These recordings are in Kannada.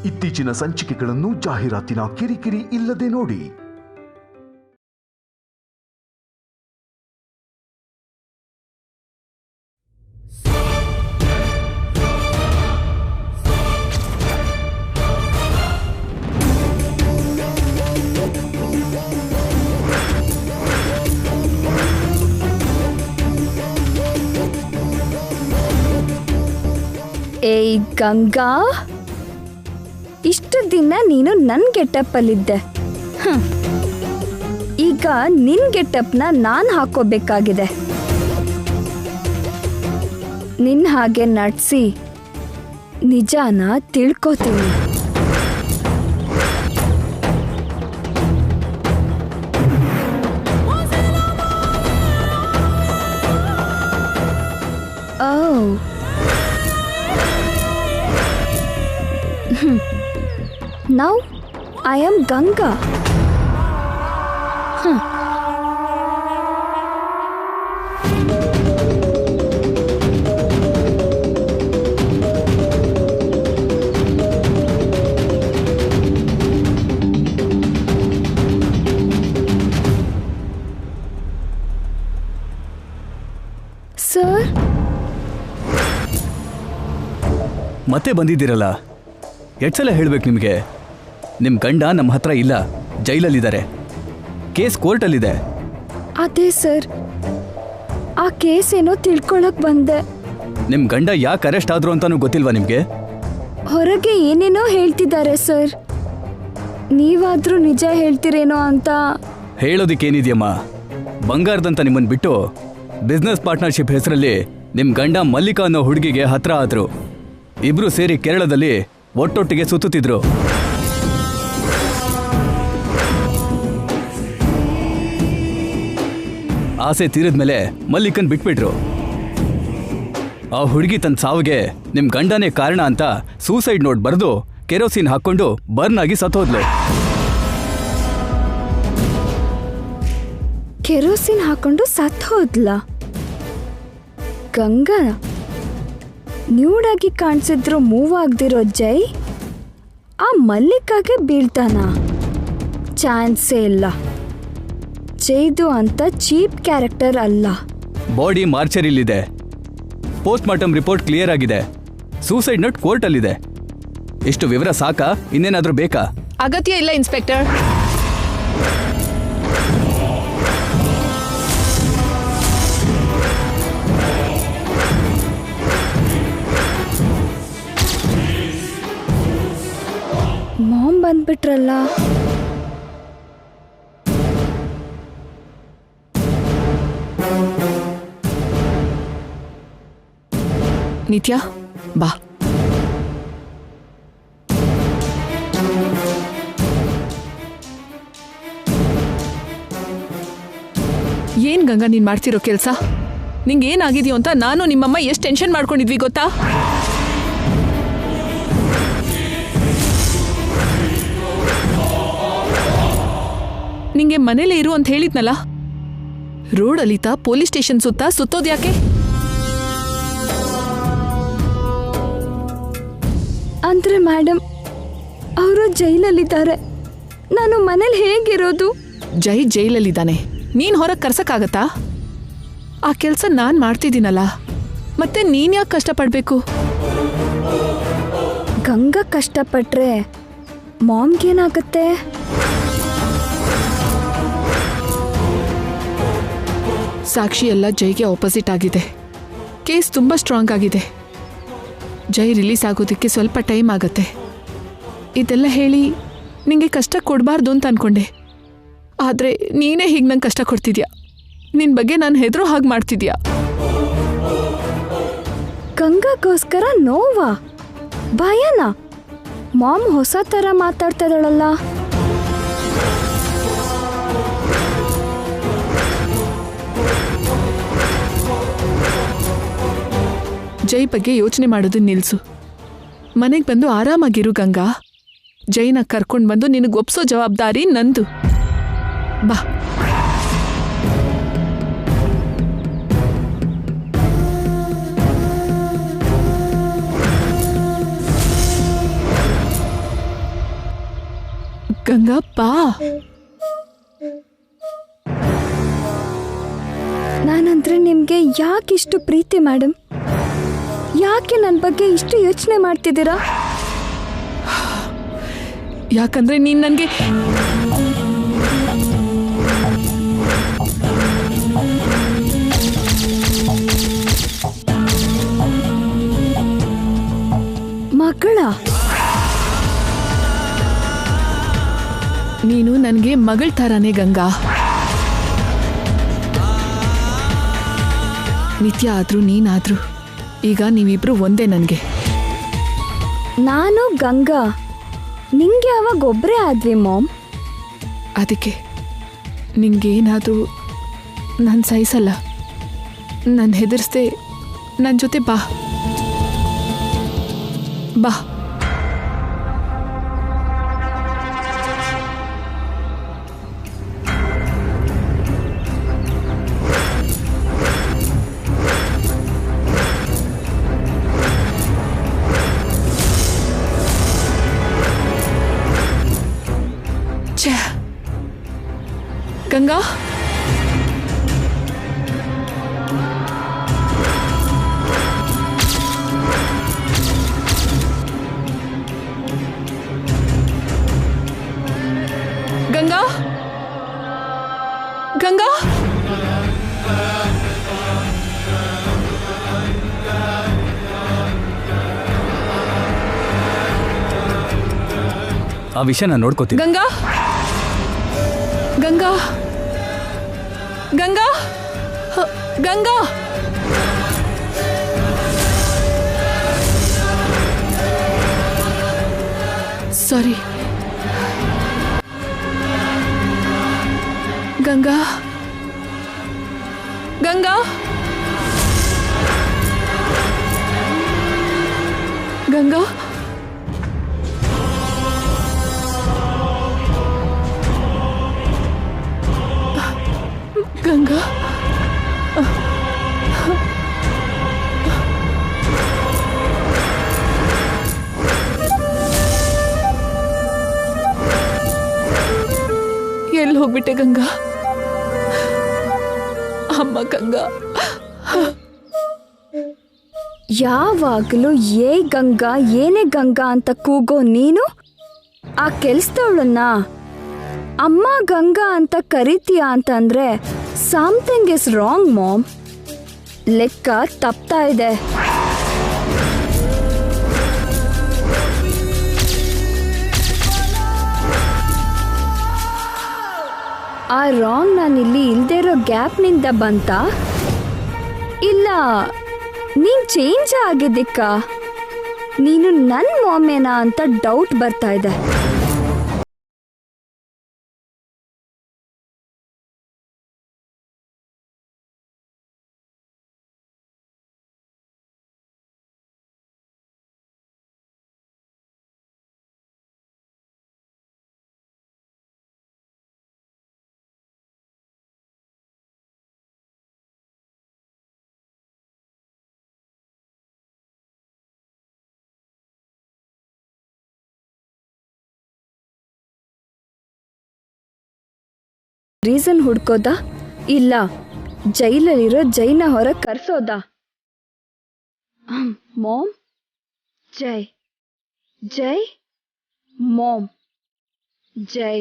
ಇತ್ತೀಚಿನ ಸಂಚಿಕೆಗಳನ್ನು ಜಾಹೀರಾತಿನ ಕಿರಿಕಿರಿ ಇಲ್ಲದೆ ನೋಡಿ. ಏಯ್ ಗಂಗಾ, ಇಷ್ಟು ದಿನ ನೀನು ನನ್ನ ಗೆಟಪ್ಪಲ್ಲಿದ್ದೆ. ಈಗ ನಿನ್ನ ಗೆಟಪ್ನ ನಾನು ಹಾಕೋಬೇಕಾಗಿದೆ. ನಿನ್ನ ಹಾಗೆ ನಡ್ಸಿ ನಿಜಾನ ತಿಳ್ಕೊತೀನಿ. Now I am Ganga. Sir? ಮತ್ತೆ ಬಂದಿದ್ದೀರಲ್ಲ, ಎಷ್ಟು ಸಲ ಹೇಳ್ಬೇಕು ನಿಮಗೆ? ನಿಮ್ಮ ಗಂಡ ನಮ್ಮ ಹತ್ರ ಇಲ್ಲ, ಜೈಲಲ್ಲಿದ್ದಾರೆ. ಕೇಸ್ ಕೋರ್ಟಲ್ಲಿದೆ. ಅದೇ ಸರ್, ಆ ಕೇಸ್ ಏನೋ ತಿಳ್ಕೊಳಕ್ ಬಂದೆ. ನಿಮ್ಮ ಗಂಡ ಯಾಕೆ ಅರೆಸ್ಟ್ ಆದ್ರು ಅಂತಾನೂ ಗೊತ್ತಿಲ್ವಾ ನಿಮಗೆ? ಹೊರಗೆ ಏನೇನೋ ಹೇಳ್ತಿದ್ದಾರೆ ಸರ್. ನೀವಾದ್ರೂ ನಿಜ ಹೇಳ್ತೀರೇನೋ ಅಂತ. ಹೇಳೋದಿಕ್ಕೇನಿದೆಯಮ್ಮ, ಬಂಗಾರದಂತ ನಿಮ್ಮನ್ನು ಬಿಟ್ಟು ಬಿಸ್ನೆಸ್ ಪಾರ್ಟ್ನರ್ಶಿಪ್ ಹೆಸರಲ್ಲಿ ನಿಮ್ಮ ಗಂಡ ಮಲ್ಲಿಕಾ ಅನ್ನೋ ಹುಡುಗಿಗೆ ಹತ್ರ ಆದ್ರು. ಇಬ್ರು ಸೇರಿ ಕೇರಳದಲ್ಲಿ ಒಟ್ಟೊಟ್ಟಿಗೆ ಸುತ್ತುತ್ತಿದ್ರು. ಆಸೆ ತೀರಿದ್ಮೇಲೆ ಮಲ್ಲಿಕನ್ ಬಿಟ್ಬಿಟ್ರು. ಆ ಹುಡುಗಿ ತನ್ನ ಸಾವಿಗೆ ನಿಮ್ ಗಂಡನೇ ಕಾರಣ ಅಂತ ಸೂಸೈಡ್ ನೋಟ್ ಬರೆದು ಕೆರೋಸಿನ್ ಹಾಕೊಂಡು ಬರ್ನ್ ಆಗಿ ಸತ್ತೋದ್ಲು. ಕೆರೋಸಿನ್ ಹಾಕೊಂಡು ಸತ್ ಹೋದ್ಲ? ಗಂಗಾ ನ್ಯೂಡಾಗಿ ಕಾಣಿಸಿದ್ರು ಮೂವ್ ಆಗದಿರೋ ಜೈ ಆ ಮಲ್ಲಿಕಾಗೆ ಬೀಳ್ತಾನ? ಚಾನ್ಸೇ ಇಲ್ಲ. ಜೈದು ಅಂತ ಚೀಪ್ ಕ್ಯಾರೆಕ್ಟರ್ ಅಲ್ಲ. ಬಾಡಿ ಮಾರ್ಚರಿಲಿದೆ. ಪೋಸ್ಟ್ ಮಾರ್ಟಮ್ ರಿಪೋರ್ಟ್ ಕ್ಲಿಯರ್ ಆಗಿದೆ. ಸೂಸೈಡ್ ನೋಟ್ ಕೋರ್ಟಲ್ಲಿದೆ. ಇಷ್ಟು ವಿವರ ಸಾಕಾ? ಇನ್ನೇನಾದ್ರೂ ಬೇಕಾ? ಅಗತ್ಯ ಇಲ್ಲ ಇನ್ಸ್ಪೆಕ್ಟರ್. ಮಾಮ್ ಬಂದ್ಬಿಟ್ರಲ್ಲ. ನಿತ್ಯ ಬಾ. ಏನ್ ಗಂಗಾ ನೀನ್ ಮಾಡ್ತಿರೋ ಕೆಲ್ಸ? ನಿಂಗೆ ಏನಾಗಿದೆಯೋ ಅಂತ ನಾನು ನಿಮ್ಮಮ್ಮ ಎಷ್ಟು ಟೆನ್ಷನ್ ಮಾಡ್ಕೊಂಡಿದ್ವಿ ಗೊತ್ತಾ? ನಿಂಗೆ ಮನೇಲೇ ಇರು ಅಂತ ಹೇಳಿದ್ನಲ್ಲ, ರೋಡ್ ಅಲಿತಾ ಪೊಲೀಸ್ ಸ್ಟೇಷನ್ ಸುತ್ತೋದ್ಯಾಕೆ? ಅಂದ್ರೆ ಮೇಡಮ್, ಅವರು ಜೈಲಲ್ಲಿದ್ದಾರೆ. ನಾನು ಮನೇಲಿ ಹೇಗಿರೋದು? ಜೈಲಲ್ಲಿದ್ದಾನೆ. ನೀನ್ ಹೊರಗೆ ಕರ್ಸಕ್ಕಾಗತ್ತಾ? ಆ ಕೆಲಸ ನಾನ್ ಮಾಡ್ತಿದ್ದೀನಲ್ಲ, ಮತ್ತೆ ನೀನ್ ಯಾಕೆ ಕಷ್ಟಪಡ್ಬೇಕು? ಗಂಗಾ ಕಷ್ಟಪಟ್ರೆ ಮಾಮ್ಗೇನಾಗತ್ತೆ? ಸಾಕ್ಷಿ ಎಲ್ಲ ಜೈಗೆ ಆಪೋಸಿಟ್ ಆಗಿದೆ. ಕೇಸ್ ತುಂಬಾ ಸ್ಟ್ರಾಂಗ್ ಆಗಿದೆ. ಜೈ ರಿಲೀಸ್ ಆಗೋದಕ್ಕೆ ಸ್ವಲ್ಪ ಟೈಮ್ ಆಗತ್ತೆ. ಇದೆಲ್ಲ ಹೇಳಿ ನಿಂಗೆ ಕಷ್ಟ ಕೊಡಬಾರ್ದು ಅಂತ ಅನ್ಕೊಂಡೆ. ಆದರೆ ನೀನೇ ಹೀಗೆ ನಂಗೆ ಕಷ್ಟ ಕೊಡ್ತಿದ್ಯಾ. ನಿನ್ನ ಬಗ್ಗೆ ನಾನು ಹೆದರೋ ಹಾಗೆ ಮಾಡ್ತಿದ್ಯಾ. ಗಂಗಾಗೋಸ್ಕರ ನೋವಾ? ಭಯನಾ? ಮಾಮ್ ಹೊಸ ಥರ ಮಾತಾಡ್ತಾ ಇದ್ದಾಳಲ್ಲ. ಜೈ ಬಗ್ಗೆ ಯೋಚನೆ ಮಾಡೋದನ್ನ ನಿಲ್ಸು. ಮನೆಗೆ ಬಂದು ಆರಾಮಾಗಿರು ಗಂಗಾ. ಜೈನ ಕರ್ಕೊಂಡು ಬಂದು ನಿನಗೆ ಒಪ್ಸೋ ಜವಾಬ್ದಾರಿ ನಂದು. ಬಾ. ಗಂಗಾ ಬಾ. ನಾನಂದ್ರೆ ನಿಮ್ಗೆ ಯಾಕಿಷ್ಟು ಪ್ರೀತಿ ಮೇಡಮ್? ಯಾಕೆ ನನ್ನ ಬಗ್ಗೆ ಇಷ್ಟು ಯೋಚನೆ ಮಾಡ್ತಿದ್ದೀರಾ? ಯಾಕಂದ್ರೆ ನೀನ್ ನನಗೆ ಮಗಳ. ನೀನು ನನಗೆ ಮಗಳ ಥರಾನೇ ಗಂಗಾ. ನಿತ್ಯ ಆದ್ರೂ ನೀನಾದ್ರೂ ಈಗ ನೀವಿಬ್ರು ಒಂದೇ ನನಗೆ. ನಾನು ಗಂಗಾ ನಿಂಗೆ ಅವಾಗ ಒಬ್ಬರೇ ಆದ್ವಿ ಮಾಮ್. ಅದಕ್ಕೆ ನಿಂಗೇನಾದರೂ ನಾನು ಸಹಿಸಲ್ಲ. ನಾನು ಹೆದರ್ಸ್ದೆ ನನ್ನ ಜೊತೆ ಬಾ ಬಾ. ಗಂಗಾ, ಗಂಗಾ, ಗಂಗಾ, ಆ ವಿಷಯ ನಾನು ನೋಡ್ಕೋತೀನಿ. ಗಂಗಾ, ಗಂಗಾ, ಗಂಗಾ, ಗಂಗಾ. ಸಾರಿ ಗಂಗಾ, ಗಂಗಾ, ಗಂಗಾ, ಗಂಗಾ. ಎಲ್ಲಿ ಹೋಗ್ಬಿಟ್ಟೆ ಗಂಗಾ? ಅಮ್ಮ ಗಂಗಾ. ಯಾವಾಗಲೂ ಏ ಗಂಗಾ ಏನೇ ಗಂಗಾ ಅಂತ ಕೂಗೋ ನೀನು ಆ ಕೆಲ್ಸದವಳನ್ನ ಅಮ್ಮ ಗಂಗಾ ಅಂತ ಕರಿತೀಯ ಅಂತಂದ್ರೆ ಸಮಥಿಂಗ್ ಇಸ್ ರಾಂಗ್ ಮಾಮ್. ಲೆಕ್ಕ ತಪ್ತಾ ಇದೆ. ಆ ರಾಂಗ್ ನಾನಿಲ್ಲಿ ಇಲ್ದೇ ಇರೋ ಗ್ಯಾಪ್ನಿಂದ ಬಂತ ಇಲ್ಲ ನೀನ್ ಚೇಂಜ್ ಆಗಿದ್ದಕ್ಕ ನೀನು ನನ್ನ ಮಾಮೇನಾ ಅಂತ ಡೌಟ್ ಬರ್ತಾ ಇದೆ. ರೀಸನ್ ಹುಡ್ಕೋದಾ ಇಲ್ಲ ಜೈಲಲ್ಲಿರೋ ಜೈನ ಹೊರಗೆ ಕರ್ಸೋದಾ? ಮಾಮ್ ಜೈ ಜೈ ಮಾಮ್ ಜೈ.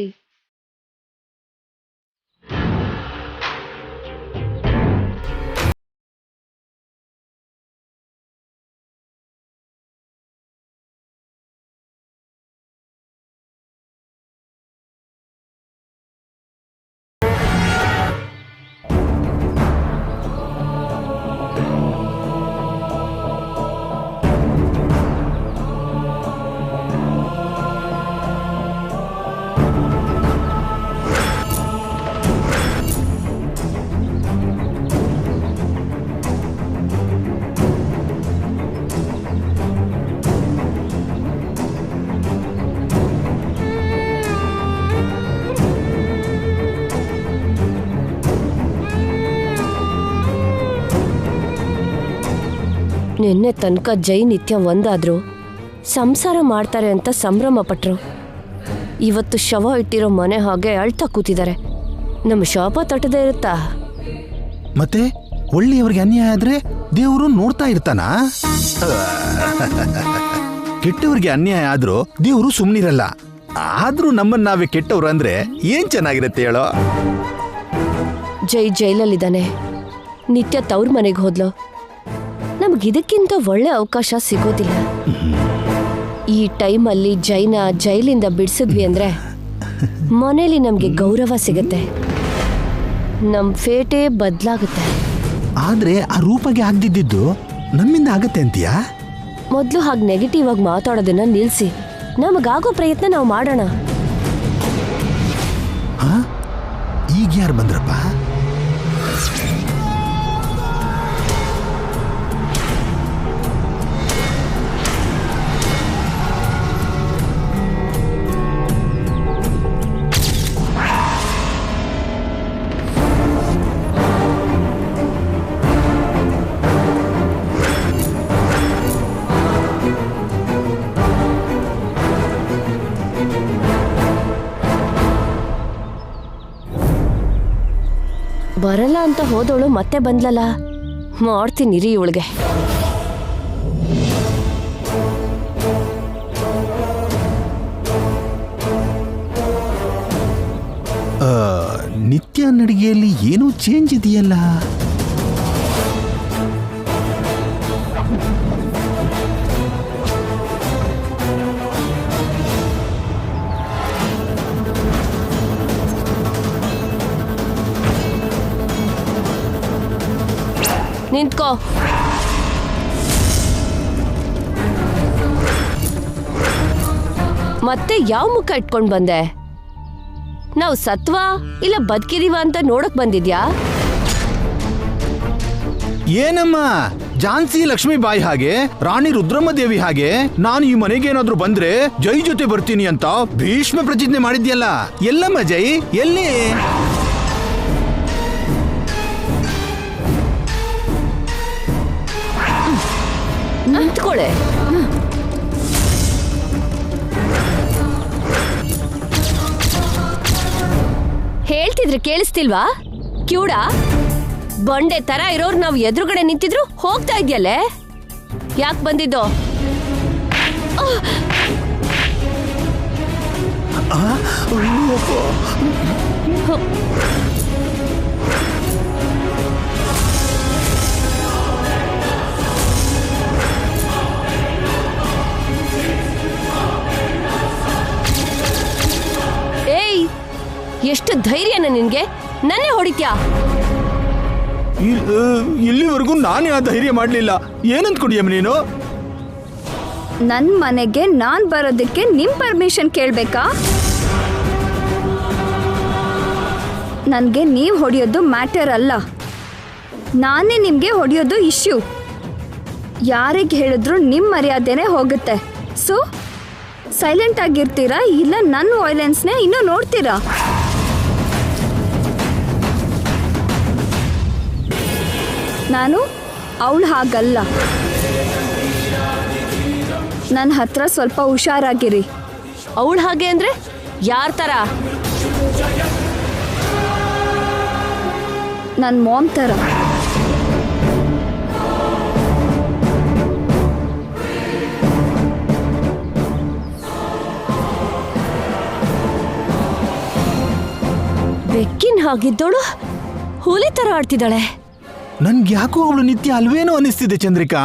ನಿನ್ನೆ ತನಕ ಜೈ ನಿತ್ಯ ಒಂದಾದ್ರು ಸಂಸಾರ ಮಾಡ್ತಾರೆ ಅಂತ ಸಂಭ್ರಮ ಪಟ್ರು. ಇವತ್ತು ಶವ ಇಟ್ಟಿರೋ ಮನೆ ಹಾಗೆ ಅಳ್ತಾ ಕೂತಿದ್ದಾರೆ. ನಮ್ಮ ಶಾಪ ತಟ್ಟದೇ ಇರುತ್ತಾ? ಮತ್ತೆ ಒಳ್ಳೆಯವರಿಗೆ ಅನ್ಯಾಯ ಆದ್ರೆ ದೇವರು ನೋಡ್ತಾ ಇರ್ತಾನ? ಕೆಟ್ಟವರಿಗೆ ಅನ್ಯಾಯ ಆದ್ರೂ ದೇವರು ಸುಮ್ನಿರಲ್ಲ. ಆದ್ರೂ ನಮ್ಮನ್ನ ನಾವೇ ಕೆಟ್ಟವ್ರು ಅಂದ್ರೆ ಏನ್ ಚೆನ್ನಾಗಿರತ್ತೆ ಹೇಳೋ. ಜೈ ಜೈಲಲ್ಲಿದ್ದಾನೆ, ನಿತ್ಯ ತವ್ರ ಮನೆಗೆ ಹೋದ್ಲು. ನಮಗಿದಕ್ಕಿಂತ ಒಳ್ಳೆ ಅವಕಾಶ ಸಿಗೋದಿಲ್ಲ. ಈ ಟೈಮಲ್ಲಿ ಜೈನ ಜೈಲಿಂದ ಬಿಡಿಸಿದ್ವಿ ಅಂದ್ರೆ ಮನೇಲಿ ನಮ್ಗೆ ಗೌರವ ಸಿಗತ್ತೆ, ನಮ್ ಫೇಟೇ ಬದಲಾಗುತ್ತೆ. ಆದ್ರೆ ಆ ರೂಪಗೆ ಆಗ್ದಿದ್ದು ನಮ್ಮಿಂದ ಆಗತ್ತೆ ಅಂತೀಯಾ? ಮೊದಲು ಹಾಗೆ ನೆಗೆಟಿವ್ ಆಗಿ ಮಾತಾಡೋದನ್ನ ನಿಲ್ಸಿ, ನಮಗಾಗೋ ಪ್ರಯತ್ನ ನಾವು ಮಾಡೋಣ. ಈಗ ಯಾರು ಬಂದ್ರಪ್ಪ? ಬರಲ್ಲ ಅಂತ ಹೋದವಳು ಮತ್ತೆ ಬಂದ್ಲಲ್ಲ, ಮಾಡ್ತೀನಿರಿ ಇವಳಿಗೆ. ನಿತ್ಯ ನಡಿಗೆಯಲ್ಲಿ ಏನೋ ಚೇಂಜ್ ಇದೆಯಲ್ಲ. ನಿಂತ್ಕೋ. ಮತ್ತೆ ಯಾವ ಮುಖ ಇಟ್ಕೊಂಡ್ ಬಂದೆ? ನಾವು ಸತ್ವಾ ಇಲ್ಲ ಬದುಕಿದೀವ ಅಂತ ನೋಡಕ್ ಬಂದಿದ್ಯಾ? ಏನಮ್ಮ, ಝಾನ್ಸಿ ಲಕ್ಷ್ಮೀಬಾಯಿ ಹಾಗೆ, ರಾಣಿ ರುದ್ರಮ್ಮ ದೇವಿ ಹಾಗೆ ನಾನು ಈ ಮನೆಗೆ ಏನಾದ್ರೂ ಬಂದ್ರೆ ಜೈ ಜೊತೆ ಬರ್ತೀನಿ ಅಂತ ಭೀಷ್ಮ ಪ್ರತಿಜ್ಞೆ ಮಾಡಿದ್ಯಲ್ಲ. ಎಲ್ಲಮ್ಮ ಜೈ? ಎಲ್ಲಿ? ನಿಂತ್ಕೊಳ್ಳೆ. ಹೇಳ್ತಿದ್ರೆ ಕೇಳಿಸ್ತಿಲ್ವಾ? ಕ್ಯೂಡಾ ಬಂಡೆ ತರ ಇರೋರು ನಾವು ಎದುರುಗಡೆ ನಿಂತಿದ್ರು ಹೋಗ್ತಾ ಇದ್ಯಲ್ಲೇ, ಯಾಕೆ ಬಂದಿದ್ದು? ಏಯ್, ಎಷ್ಟು ಧೈರ್ಯನ ನಿನ್ಗೆ? ನನ್ನೇ ಹೊಡಿತ್ಯಾ? ಇಲ್ಲಿವರೆಗೂ ನಾನೇ ಆ ಧೈರ್ಯ ಮಾಡ್ಲಿಲ್ಲ. ಏನಂದ್ಕೊಂಡಿಯಮ್ಮ ನೀನು? ನನ್ ಮನೆಗೆ ನಾನ್ ಬರೋದಕ್ಕೆ ನಿಮ್ ಪರ್ಮಿಷನ್ ಕೇಳ್ಬೇಕಾ? ನನ್ಗೆ ನೀವ್ ಹೊಡೆಯೋದು ಮ್ಯಾಟರ್ ಅಲ್ಲ, ನಾನೇ ನಿಮ್ಗೆ ಹೊಡೆಯೋದು ಇಶ್ಯೂ. ಯಾರಿಗೆ ಹೇಳಿದ್ರು ನಿಮ್ ಮರ್ಯಾದೆನೇ ಹೋಗುತ್ತೆ. ಸೊ ಸೈಲೆಂಟ್ ಆಗಿರ್ತೀರಾ ಇಲ್ಲ ನನ್ನ ವಾಯ್ಲೆನ್ಸ್ನೇ ಇನ್ನೂ ನೋಡ್ತೀರಾ? ನಾನು ಅವಳು ಹಾಗಲ್ಲ. ನನ್ನ ಹತ್ರ ಸ್ವಲ್ಪ ಹುಷಾರಾಗಿರಿ. ಅವಳು ಹಾಗೆ ಅಂದ್ರೆ ಯಾರ ತರ? ನನ್ನ ಮಾಮ್ ತರ. ಬೆಕ್ಕಿನ ಹಾಗಿದ್ದೋಳು ಹುಲಿ ತರ ಆಡ್ತಿದ್ದಾಳೆ. ನನ್ಗೆ ಯಾಕೋ ಅವಳು ನಿತ್ಯ ಅಲ್ವೇನೋ ಅನಿಸ್ತಿದೆ ಚಂದ್ರಿಕಾ.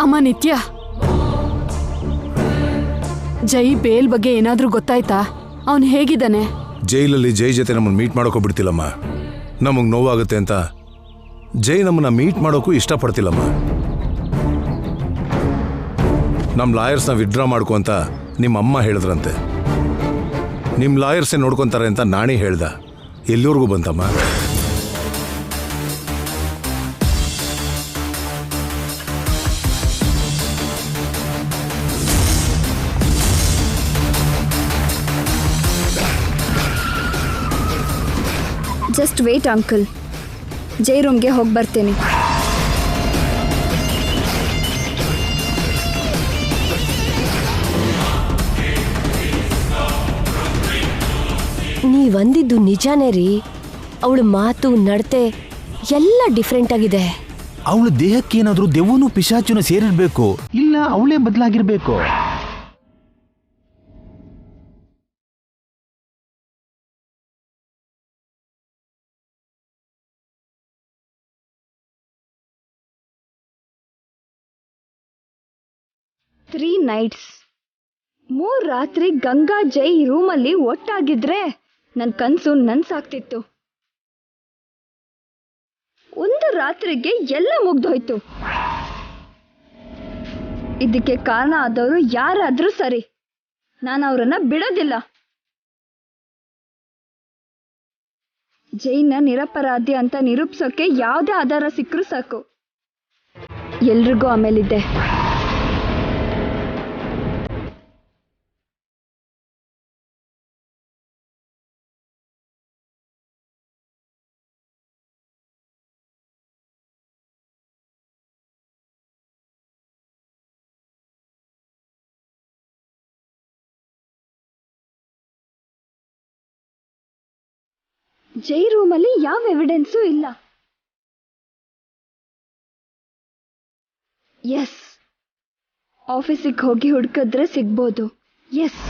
ಅಮ್ಮ ನಿತ್ಯ, ಜೈ ಬೇಲ್ ಬಗ್ಗೆ ಏನಾದ್ರೂ ಗೊತ್ತಾಯ್ತಾ? ಅವನು ಹೇಗಿದ್ದಾನೆ? ಜೈಲಲ್ಲಿ ಜೈ ಜೊತೆ ನಮ್ಮನ್ನು ಮೀಟ್ ಮಾಡೋಕೋ ಬಿಡ್ತಿಲ್ಲಮ್ಮ. ನಮಗೆ ನೋವಾಗುತ್ತೆ ಅಂತ ಜೈ ನಮ್ಮನ್ನ ಮೀಟ್ ಮಾಡೋಕ್ಕೂ ಇಷ್ಟಪಡ್ತಿಲ್ಲಮ್ಮ. ನಮ್ಮ ಲಾಯರ್ಸ್ನ ವಿಡ್ರಾ ಮಾಡ್ಕೊ ಅಂತ ನಿಮ್ಮ ಅಮ್ಮ ಹೇಳಿದ್ರಂತೆ. ನಿಮ್ಮ ಲಾಯರ್ಸೇ ನೋಡ್ಕೊತಾರೆ ಅಂತ ನಾನೇ ಹೇಳ್ದ. ಎಲ್ಲಿವರೆಗೂ ಬಂತಮ್ಮ? Just wait uncle. ಜೈ ರೂಮ್ಗೆ ಹೋಗಿ ಬರ್ತೀನಿ. ನೀವಂದಿದ್ದು ನಿಜಾನೇ ರೀ. ಅವಳ ಮಾತು ನಡತೆ ಎಲ್ಲ ಡಿಫ್ರೆಂಟ್ ಆಗಿದೆ. ಅವಳ ದೇಹಕ್ಕೆ ಏನಾದ್ರೂ ದೆವ್ವನು ಪಿಶಾಚುನ ಸೇರಿರ್ಬೇಕು, ಇಲ್ಲ ಅವಳೇ ಬದಲಾಗಿರ್ಬೇಕು. ತ್ರೀ ನೈಟ್ಸ್ 3 ರಾತ್ರಿ ಗಂಗಾ ಜೈ ರೂಮಲ್ಲಿ ಒಟ್ಟಾಗಿದ್ರೆ ನನ್ನ ಕನಸು ನನ್ಸಾಗ್ತಿತ್ತು. 1 ರಾತ್ರಿಗೆ ಎಲ್ಲ ಮುಗ್ದೋಯ್ತು. ಇದಕ್ಕೆ ಕಾರಣ ಆದವರು ಯಾರಾದ್ರೂ ಸರಿ, ನಾನು ಅವರನ್ನ ಬಿಡೋದಿಲ್ಲ. ಜೈನ ನಿರಪರಾಧಿ ಅಂತ ನಿರೂಪಿಸೋಕೆ ಯಾವುದೇ ಆಧಾರ ಸಿಕ್ಕರೂ ಸಾಕು. ಎಲ್ರಿಗೂ ಆಮೇಲಿದೆ. ಜೈ ರೂಮಲ್ಲಿ ಯಾವ ಎವಿಡೆನ್ಸು ಇಲ್ಲ. ಎಸ್, ಆಫೀಸಿಗೆ ಹೋಗಿ ಹುಡುಕಿದ್ರೆ ಸಿಗ್ಬೋದು. ಎಸ್,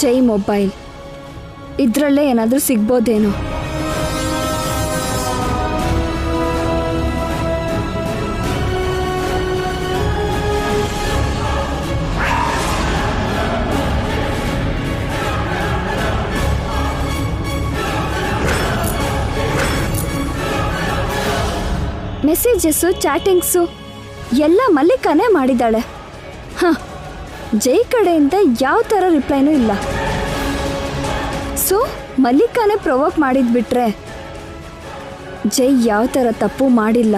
ಜೈ ಮೊಬೈಲ್, ಇದ್ರಲ್ಲೇ ಏನಾದರೂ ಸಿಗ್ಬೋದೇನೋ. ಮೆಸೇಜಸ್ಸು, ಚಾಟಿಂಗ್ಸು ಎಲ್ಲ ಮಲ್ಲಿಕಾನೇ ಮಾಡಿದ್ದಾಳೆ. ಜೈ ಕಡೆಯಿಂದ ಯಾವ ಥರ ರಿಪ್ಲೈನೂ ಇಲ್ಲ. ಸೊ ಮಲ್ಲಿಕಾನೇ ಪ್ರೊವೋಕ್ ಮಾಡಿದ್ಬಿಟ್ರೆ ಜೈ ಯಾವ ಥರ ತಪ್ಪು ಮಾಡಿಲ್ಲ.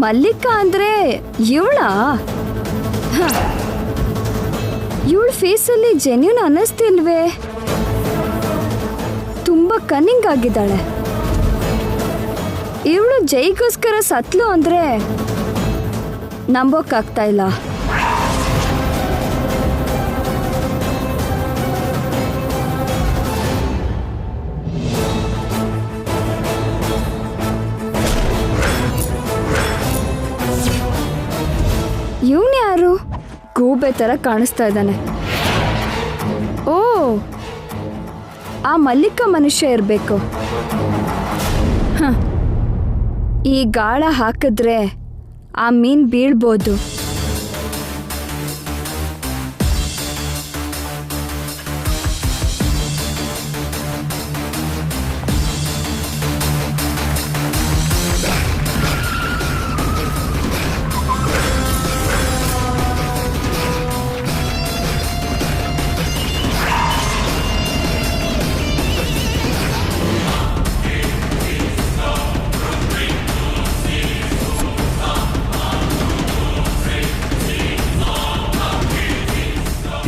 ಮಲ್ಲಿಕಾ ಅಂದ್ರೆ ಇವಳಾ? ಇವಳ ಫೇಸಲ್ಲಿ ಜೆನ್ಯೂನ್ ಅನ್ನಿಸ್ತಿಲ್ವೇ? ತುಂಬಾ ಕನ್ನಿಂಗ್ ಆಗಿದ್ದಾಳೆ. ಇವಳು ಜೈಗೋಸ್ಕರ ಸತ್ಲು ಅಂದ್ರೆ ನಂಬೋಕ್ಕಾಗ್ತಾ ಇಲ್ಲ. ಇವನು ಯಾರು? ಗೂಬೆ ಥರ ಕಾಣಿಸ್ತಾ ಇದ್ದಾನೆ. ಓ, ಆ ಮಲ್ಲಿಕಾ ಮನುಷ್ಯ ಇರಬೇಕು. ಈ ಗಾಳ ಹಾಕಿದ್ರೆ ಆ ಮೀನು ಬೀಳ್ಬೋದು.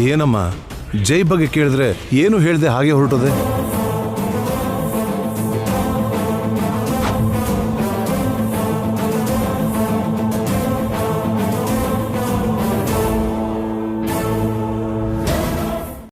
ಏನಮ್ಮ, ಜೈ ಬಗ್ಗೆ ಕೇಳಿದ್ರೆ ಏನು ಹೇಳ್ದೆ ಹಾಗೆ ಹೊರಟೋದೆ?